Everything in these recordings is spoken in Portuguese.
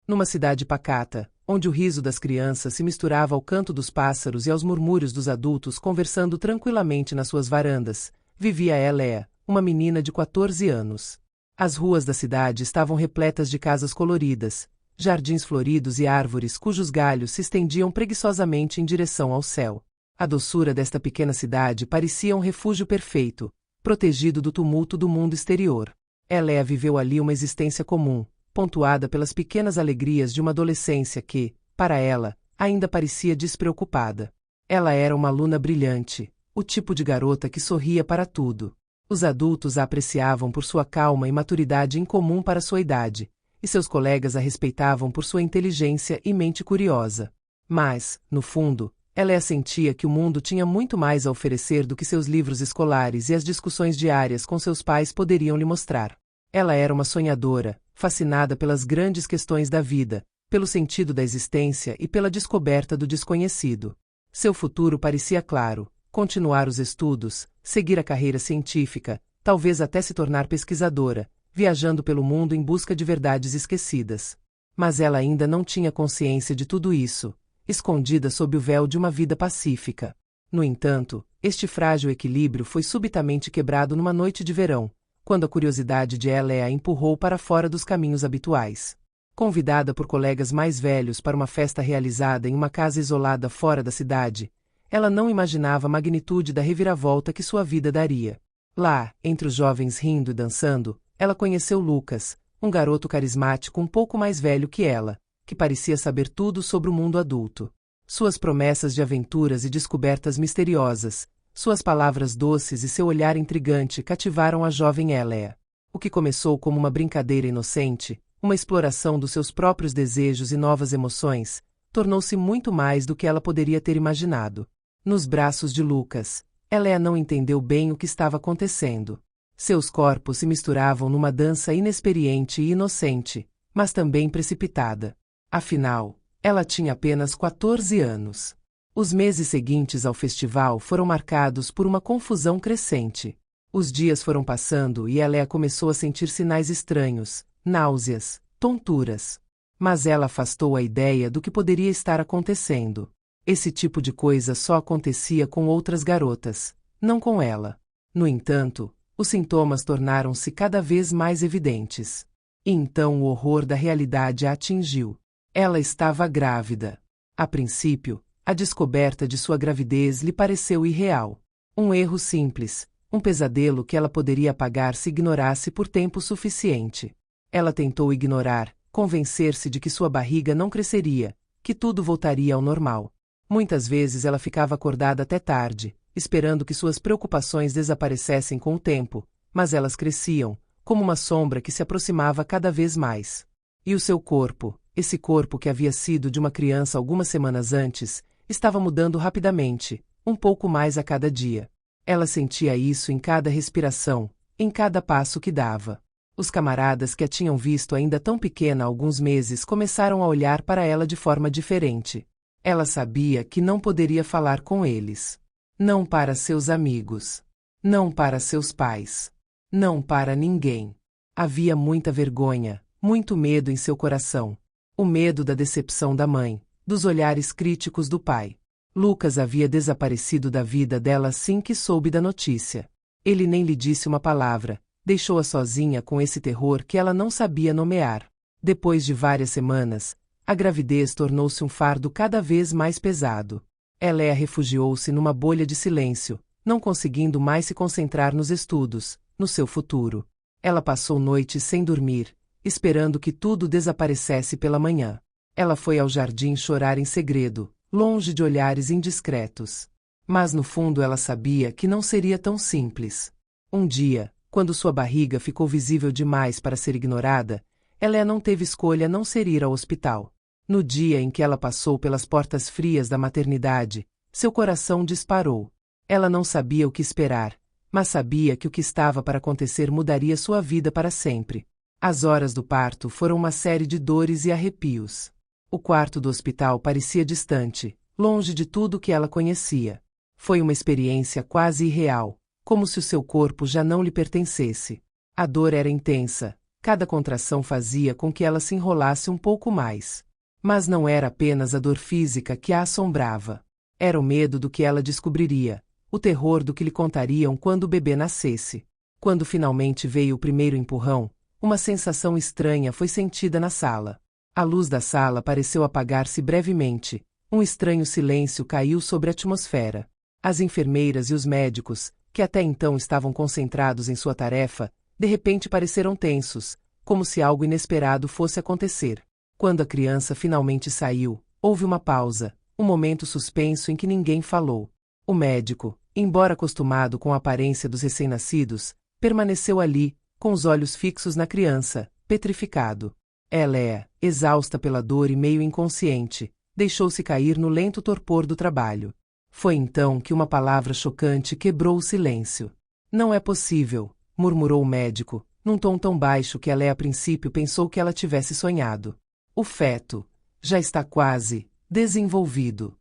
Numa cidade pacata, onde o riso das crianças se misturava ao canto dos pássaros e aos murmúrios dos adultos conversando tranquilamente nas suas varandas, vivia Elea, uma menina de 14 anos. As ruas da cidade estavam repletas de casas coloridas, jardins floridos e árvores cujos galhos se estendiam preguiçosamente em direção ao céu. A doçura desta pequena cidade parecia um refúgio perfeito, protegido do tumulto do mundo exterior. Elea viveu ali uma existência comum, pontuada pelas pequenas alegrias de uma adolescência que, para ela, ainda parecia despreocupada. Ela era uma aluna brilhante, o tipo de garota que sorria para tudo. Os adultos a apreciavam por sua calma e maturidade incomum para sua idade, e seus colegas a respeitavam por sua inteligência e mente curiosa. Mas, no fundo, ela sentia que o mundo tinha muito mais a oferecer do que seus livros escolares e as discussões diárias com seus pais poderiam lhe mostrar. Ela era uma sonhadora, fascinada pelas grandes questões da vida, pelo sentido da existência e pela descoberta do desconhecido. Seu futuro parecia claro: continuar os estudos, seguir a carreira científica, talvez até se tornar pesquisadora, viajando pelo mundo em busca de verdades esquecidas. Mas ela ainda não tinha consciência de tudo isso, escondida sob o véu de uma vida pacífica. No entanto, este frágil equilíbrio foi subitamente quebrado numa noite de verão, quando a curiosidade de Elea a empurrou para fora dos caminhos habituais. Convidada por colegas mais velhos para uma festa realizada em uma casa isolada fora da cidade, ela não imaginava a magnitude da reviravolta que sua vida daria. Lá, entre os jovens rindo e dançando, ela conheceu Lucas, um garoto carismático um pouco mais velho que ela, que parecia saber tudo sobre o mundo adulto. Suas promessas de aventuras e descobertas misteriosas, suas palavras doces e seu olhar intrigante cativaram a jovem Elea. O que começou como uma brincadeira inocente, uma exploração dos seus próprios desejos e novas emoções, tornou-se muito mais do que ela poderia ter imaginado. Nos braços de Lucas, Elea não entendeu bem o que estava acontecendo. Seus corpos se misturavam numa dança inexperiente e inocente, mas também precipitada. Afinal, ela tinha apenas 14 anos. Os meses seguintes ao festival foram marcados por uma confusão crescente. Os dias foram passando e Elea começou a sentir sinais estranhos, náuseas, tonturas. Mas ela afastou a ideia do que poderia estar acontecendo. Esse tipo de coisa só acontecia com outras garotas, não com ela. No entanto, os sintomas tornaram-se cada vez mais evidentes. E então o horror da realidade a atingiu. Ela estava grávida. A princípio, a descoberta de sua gravidez lhe pareceu irreal. Um erro simples, um pesadelo que ela poderia apagar se ignorasse por tempo suficiente. Ela tentou ignorar, convencer-se de que sua barriga não cresceria, que tudo voltaria ao normal. Muitas vezes ela ficava acordada até tarde, esperando que suas preocupações desaparecessem com o tempo, mas elas cresciam, como uma sombra que se aproximava cada vez mais. E o seu corpo, esse corpo que havia sido de uma criança algumas semanas antes, estava mudando rapidamente, um pouco mais a cada dia. Ela sentia isso em cada respiração, em cada passo que dava. Os camaradas que a tinham visto ainda tão pequena há alguns meses começaram a olhar para ela de forma diferente. Ela sabia que não poderia falar com eles. Não para seus amigos. Não para seus pais. Não para ninguém. Havia muita vergonha, muito medo em seu coração. O medo da decepção da mãe, dos olhares críticos do pai. Lucas havia desaparecido da vida dela assim que soube da notícia. Ele nem lhe disse uma palavra, deixou-a sozinha com esse terror que ela não sabia nomear. Depois de várias semanas, a gravidez tornou-se um fardo cada vez mais pesado. Elea refugiou-se numa bolha de silêncio, não conseguindo mais se concentrar nos estudos, no seu futuro. Ela passou noites sem dormir, esperando que tudo desaparecesse pela manhã. Ela foi ao jardim chorar em segredo, longe de olhares indiscretos. Mas no fundo ela sabia que não seria tão simples. Um dia, quando sua barriga ficou visível demais para ser ignorada, Elea não teve escolha a não ser ir ao hospital. No dia em que ela passou pelas portas frias da maternidade, seu coração disparou. Ela não sabia o que esperar, mas sabia que o que estava para acontecer mudaria sua vida para sempre. As horas do parto foram uma série de dores e arrepios. O quarto do hospital parecia distante, longe de tudo que ela conhecia. Foi uma experiência quase irreal, como se o seu corpo já não lhe pertencesse. A dor era intensa, Cada contração fazia com que ela se enrolasse um pouco mais. Mas não era apenas a dor física que a assombrava. Era o medo do que ela descobriria, o terror do que lhe contariam quando o bebê nascesse. Quando finalmente veio o primeiro empurrão, uma sensação estranha foi sentida na sala. A luz da sala pareceu apagar-se brevemente. Um estranho silêncio caiu sobre a atmosfera. As enfermeiras e os médicos, que até então estavam concentrados em sua tarefa, de repente pareceram tensos, como se algo inesperado fosse acontecer. Quando a criança finalmente saiu, houve uma pausa, um momento suspenso em que ninguém falou. O médico, embora acostumado com a aparência dos recém-nascidos, permaneceu ali, com os olhos fixos na criança, petrificado. Ela, exausta pela dor e meio inconsciente, deixou-se cair no lento torpor do trabalho. Foi então que uma palavra chocante quebrou o silêncio. Não é possível, murmurou o médico, num tom tão baixo que ela a princípio pensou que ela tivesse sonhado. O feto já está quase desenvolvido.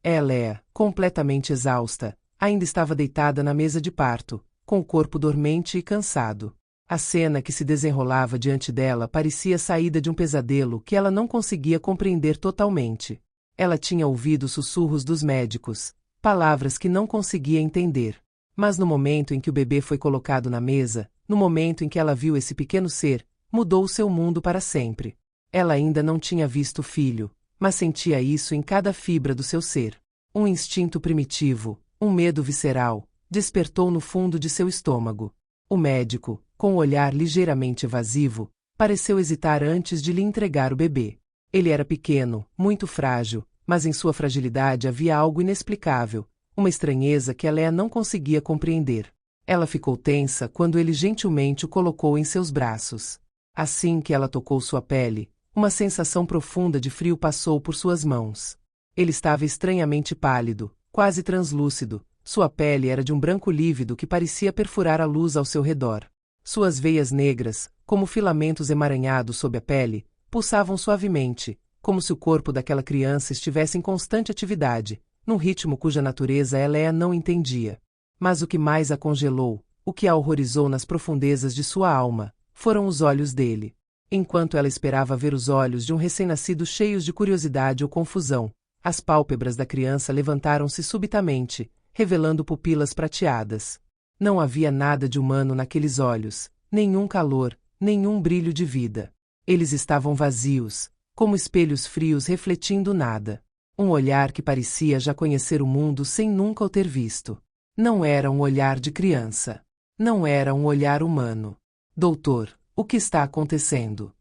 Ela, completamente exausta, ainda estava deitada na mesa de parto, com o corpo dormente e cansado. A cena que se desenrolava diante dela parecia saída de um pesadelo que ela não conseguia compreender totalmente. Ela tinha ouvido sussurros dos médicos, palavras que não conseguia entender. Mas no momento em que o bebê foi colocado na mesa, no momento em que ela viu esse pequeno ser, mudou o seu mundo para sempre. Ela ainda não tinha visto o filho, mas sentia isso em cada fibra do seu ser. Um instinto primitivo, um medo visceral, despertou no fundo de seu estômago. O médico, com o olhar ligeiramente evasivo, pareceu hesitar antes de lhe entregar o bebê. Ele era pequeno, muito frágil, mas em sua fragilidade havia algo inexplicável, uma estranheza que ela não conseguia compreender. Ela ficou tensa quando ele gentilmente o colocou em seus braços. Assim que ela tocou sua pele, uma sensação profunda de frio passou por suas mãos. Ele estava estranhamente pálido, quase translúcido. Sua pele era de um branco lívido que parecia perfurar a luz ao seu redor. Suas veias negras, como filamentos emaranhados sob a pele, pulsavam suavemente, como se o corpo daquela criança estivesse em constante atividade, num ritmo cuja natureza ela não entendia. Mas o que mais a congelou, o que a horrorizou nas profundezas de sua alma, foram os olhos dele. Enquanto ela esperava ver os olhos de um recém-nascido cheios de curiosidade ou confusão, as pálpebras da criança levantaram-se subitamente, revelando pupilas prateadas. Não havia nada de humano naqueles olhos, nenhum calor, nenhum brilho de vida. Eles estavam vazios, como espelhos frios refletindo nada. Um olhar que parecia já conhecer o mundo sem nunca o ter visto. Não era um olhar de criança. Não era um olhar humano. Doutor, o que está acontecendo?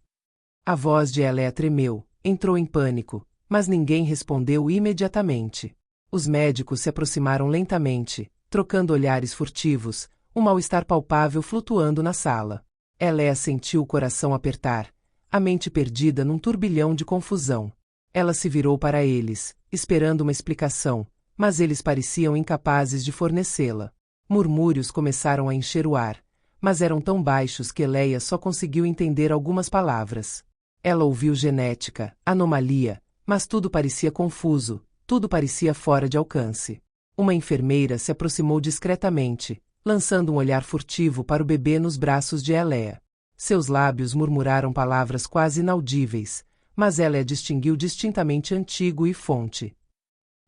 A voz de Elea tremeu, entrou em pânico, mas ninguém respondeu imediatamente. Os médicos se aproximaram lentamente, trocando olhares furtivos, um mal-estar palpável flutuando na sala. Elea sentiu o coração apertar, a mente perdida num turbilhão de confusão. Ela se virou para eles, esperando uma explicação, mas eles pareciam incapazes de fornecê-la. Murmúrios começaram a encher o ar, mas eram tão baixos que Elea só conseguiu entender algumas palavras. Ela ouviu genética, anomalia, mas tudo parecia confuso, tudo parecia fora de alcance. Uma enfermeira se aproximou discretamente, lançando um olhar furtivo para o bebê nos braços de Elea. Seus lábios murmuraram palavras quase inaudíveis, mas Elea distinguiu distintamente antigo e fonte.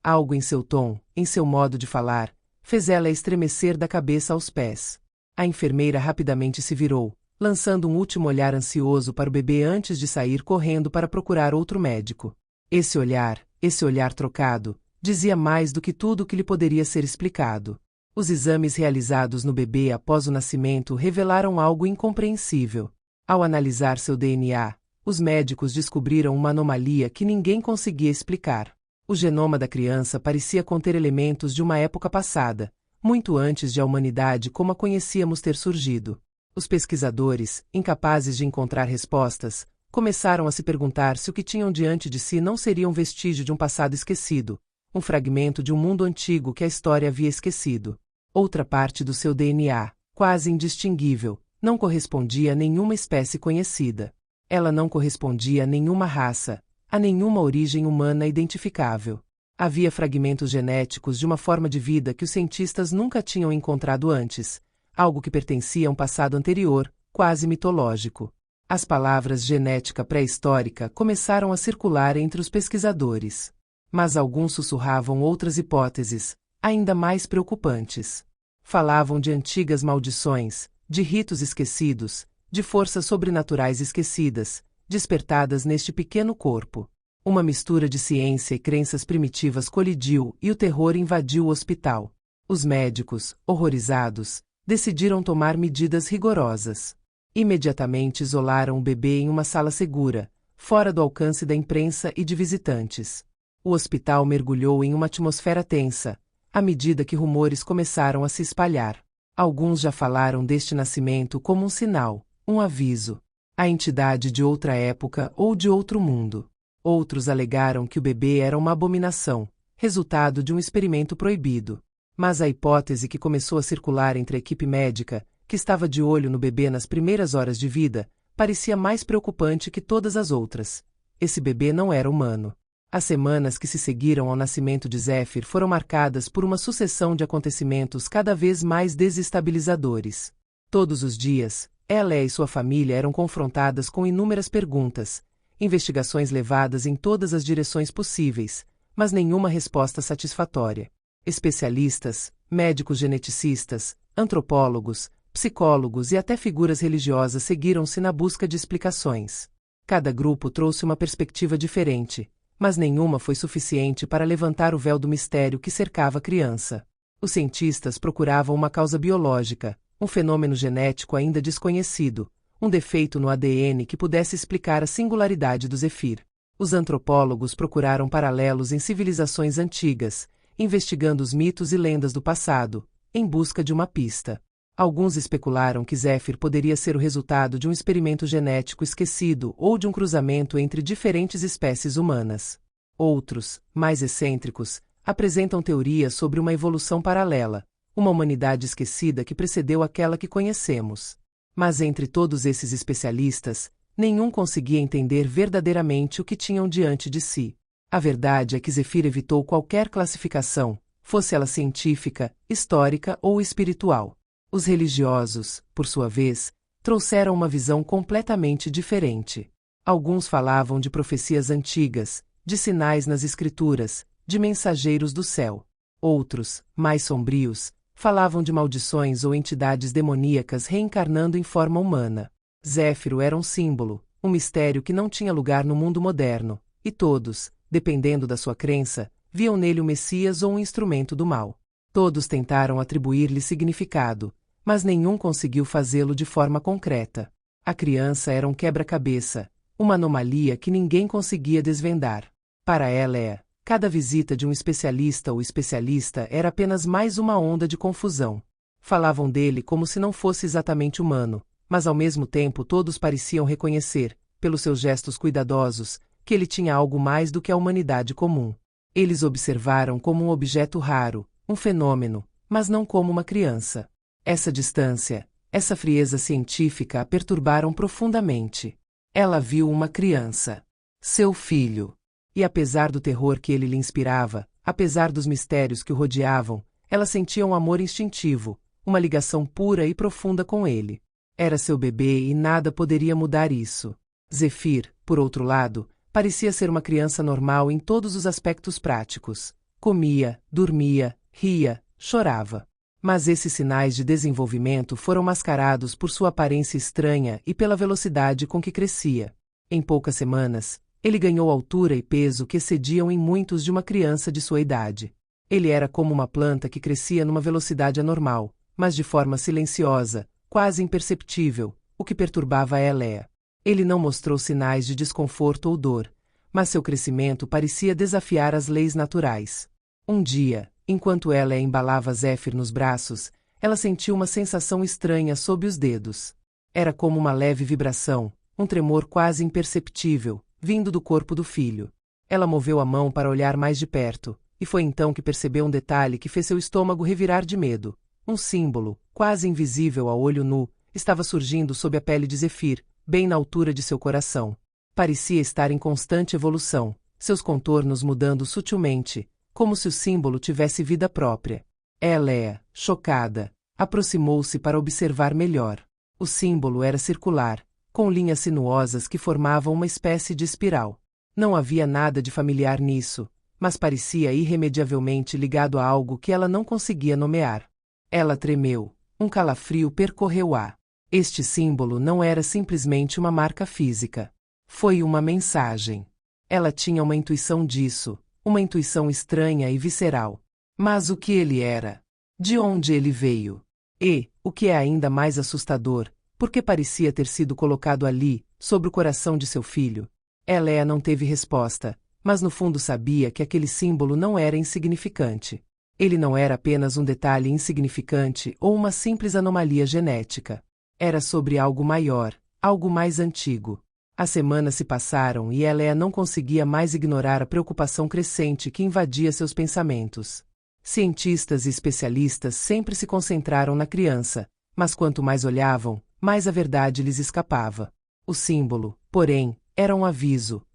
Algo em seu tom, em seu modo de falar, fez ela estremecer da cabeça aos pés. A enfermeira rapidamente se virou, lançando um último olhar ansioso para o bebê antes de sair correndo para procurar outro médico. Esse olhar trocado, dizia mais do que tudo o que lhe poderia ser explicado. Os exames realizados no bebê após o nascimento revelaram algo incompreensível. Ao analisar seu DNA, os médicos descobriram uma anomalia que ninguém conseguia explicar. O genoma da criança parecia conter elementos de uma época passada, muito antes de a humanidade como a conhecíamos ter surgido. Os pesquisadores, incapazes de encontrar respostas, começaram a se perguntar se o que tinham diante de si não seria um vestígio de um passado esquecido, um fragmento de um mundo antigo que a história havia esquecido. Outra parte do seu DNA, quase indistinguível, não correspondia a nenhuma espécie conhecida. Ela não correspondia a nenhuma raça, a nenhuma origem humana identificável. Havia fragmentos genéticos de uma forma de vida que os cientistas nunca tinham encontrado antes, algo que pertencia a um passado anterior, quase mitológico. As palavras genética pré-histórica começaram a circular entre os pesquisadores. Mas alguns sussurravam outras hipóteses, ainda mais preocupantes. Falavam de antigas maldições, de ritos esquecidos, de forças sobrenaturais esquecidas, despertadas neste pequeno corpo. Uma mistura de ciência e crenças primitivas colidiu e o terror invadiu o hospital. Os médicos, horrorizados, decidiram tomar medidas rigorosas. Imediatamente isolaram o bebê em uma sala segura, fora do alcance da imprensa e de visitantes. O hospital mergulhou em uma atmosfera tensa, à medida que rumores começaram a se espalhar. Alguns já falaram deste nascimento como um sinal, um aviso, a entidade de outra época ou de outro mundo. Outros alegaram que o bebê era uma abominação, resultado de um experimento proibido. Mas a hipótese que começou a circular entre a equipe médica, que estava de olho no bebê nas primeiras horas de vida, parecia mais preocupante que todas as outras. Esse bebê não era humano. As semanas que se seguiram ao nascimento de Zéfir foram marcadas por uma sucessão de acontecimentos cada vez mais desestabilizadores. Todos os dias, ela e sua família eram confrontadas com inúmeras perguntas, investigações levadas em todas as direções possíveis, mas nenhuma resposta satisfatória. Especialistas, médicos geneticistas, antropólogos, psicólogos e até figuras religiosas seguiram-se na busca de explicações. Cada grupo trouxe uma perspectiva diferente, mas nenhuma foi suficiente para levantar o véu do mistério que cercava a criança. Os cientistas procuravam uma causa biológica, um fenômeno genético ainda desconhecido, um defeito no ADN que pudesse explicar a singularidade do Zéfir. Os antropólogos procuraram paralelos em civilizações antigas, investigando os mitos e lendas do passado, em busca de uma pista. Alguns especularam que Zéfir poderia ser o resultado de um experimento genético esquecido ou de um cruzamento entre diferentes espécies humanas. Outros, mais excêntricos, apresentam teorias sobre uma evolução paralela, uma humanidade esquecida que precedeu aquela que conhecemos. Mas entre todos esses especialistas, nenhum conseguia entender verdadeiramente o que tinham diante de si. A verdade é que Zéfir evitou qualquer classificação, fosse ela científica, histórica ou espiritual. Os religiosos, por sua vez, trouxeram uma visão completamente diferente. Alguns falavam de profecias antigas, de sinais nas escrituras, de mensageiros do céu. Outros, mais sombrios, falavam de maldições ou entidades demoníacas reencarnando em forma humana. Zéfiro era um símbolo, um mistério que não tinha lugar no mundo moderno, e todos, dependendo da sua crença, viam nele o Messias ou um instrumento do mal. Todos tentaram atribuir-lhe significado, mas nenhum conseguiu fazê-lo de forma concreta. A criança era um quebra-cabeça, uma anomalia que ninguém conseguia desvendar. Para ela, cada visita de um especialista ou especialista era apenas mais uma onda de confusão. Falavam dele como se não fosse exatamente humano, mas ao mesmo tempo todos pareciam reconhecer, pelos seus gestos cuidadosos, que ele tinha algo mais do que a humanidade comum. Eles observaram como um objeto raro, um fenômeno, mas não como uma criança. Essa distância, essa frieza científica a perturbaram profundamente. Ela viu uma criança. Seu filho. E apesar do terror que ele lhe inspirava, apesar dos mistérios que o rodeavam, ela sentia um amor instintivo, uma ligação pura e profunda com ele. Era seu bebê e nada poderia mudar isso. Zéfir, por outro lado, parecia ser uma criança normal em todos os aspectos práticos. Comia, dormia, ria, chorava. Mas esses sinais de desenvolvimento foram mascarados por sua aparência estranha e pela velocidade com que crescia. Em poucas semanas, ele ganhou altura e peso que excediam em muitos de uma criança de sua idade. Ele era como uma planta que crescia numa velocidade anormal, mas de forma silenciosa, quase imperceptível, o que perturbava Elea. Ele não mostrou sinais de desconforto ou dor, mas seu crescimento parecia desafiar as leis naturais. Um dia, enquanto ela embalava Zéfir nos braços, ela sentiu uma sensação estranha sob os dedos. Era como uma leve vibração, um tremor quase imperceptível, vindo do corpo do filho. Ela moveu a mão para olhar mais de perto, e foi então que percebeu um detalhe que fez seu estômago revirar de medo. Um símbolo, quase invisível a olho nu, estava surgindo sob a pele de Zéfir, bem na altura de seu coração. Parecia estar em constante evolução, seus contornos mudando sutilmente, como se o símbolo tivesse vida própria. Elea, chocada, aproximou-se para observar melhor. O símbolo era circular, com linhas sinuosas que formavam uma espécie de espiral. Não havia nada de familiar nisso, mas parecia irremediavelmente ligado a algo que ela não conseguia nomear. Ela tremeu. Um calafrio percorreu-a. Este símbolo não era simplesmente uma marca física. Foi uma mensagem. Ela tinha uma intuição disso, uma intuição estranha e visceral. Mas o que ele era? De onde ele veio? E, o que é ainda mais assustador, por que parecia ter sido colocado ali, sobre o coração de seu filho? Elea não teve resposta, mas no fundo sabia que aquele símbolo não era insignificante. Ele não era apenas um detalhe insignificante ou uma simples anomalia genética. Era sobre algo maior, algo mais antigo. As semanas se passaram e Elea não conseguia mais ignorar a preocupação crescente que invadia seus pensamentos. Cientistas e especialistas sempre se concentraram na criança, mas quanto mais olhavam, mais a verdade lhes escapava. O símbolo, porém, era um aviso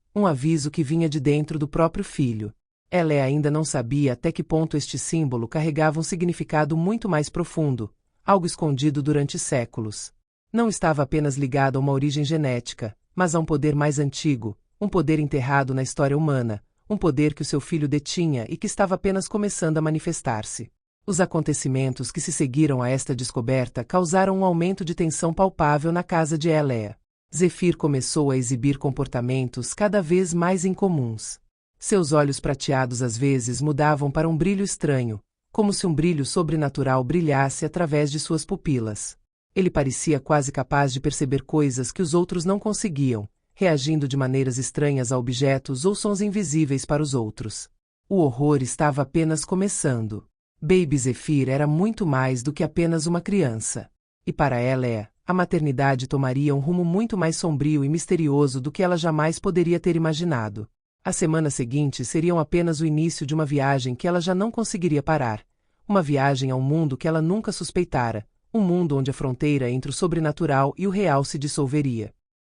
que vinha de dentro do próprio filho. Elea ainda não sabia até que ponto este símbolo carregava um significado muito mais profundo, algo escondido durante séculos. Não estava apenas ligado a uma origem genética, mas a um poder mais antigo, um poder enterrado na história humana, um poder que o seu filho detinha e que estava apenas começando a manifestar-se. Os acontecimentos que se seguiram a esta descoberta causaram um aumento de tensão palpável na casa de Elea. Zefir começou a exibir comportamentos cada vez mais incomuns. Seus olhos prateados às vezes mudavam para um brilho estranho, como se um brilho sobrenatural brilhasse através de suas pupilas. Ele parecia quase capaz de perceber coisas que os outros não conseguiam, reagindo de maneiras estranhas a objetos ou sons invisíveis para os outros. O horror estava apenas começando. Baby Zefir era muito mais do que apenas uma criança. E para Elea, a maternidade tomaria um rumo muito mais sombrio e misterioso do que ela jamais poderia ter imaginado. As semanas seguintes seriam apenas o início de uma viagem que ela já não conseguiria parar. Uma viagem a um mundo que ela nunca suspeitara, um mundo onde a fronteira entre o sobrenatural e o real se dissolveria.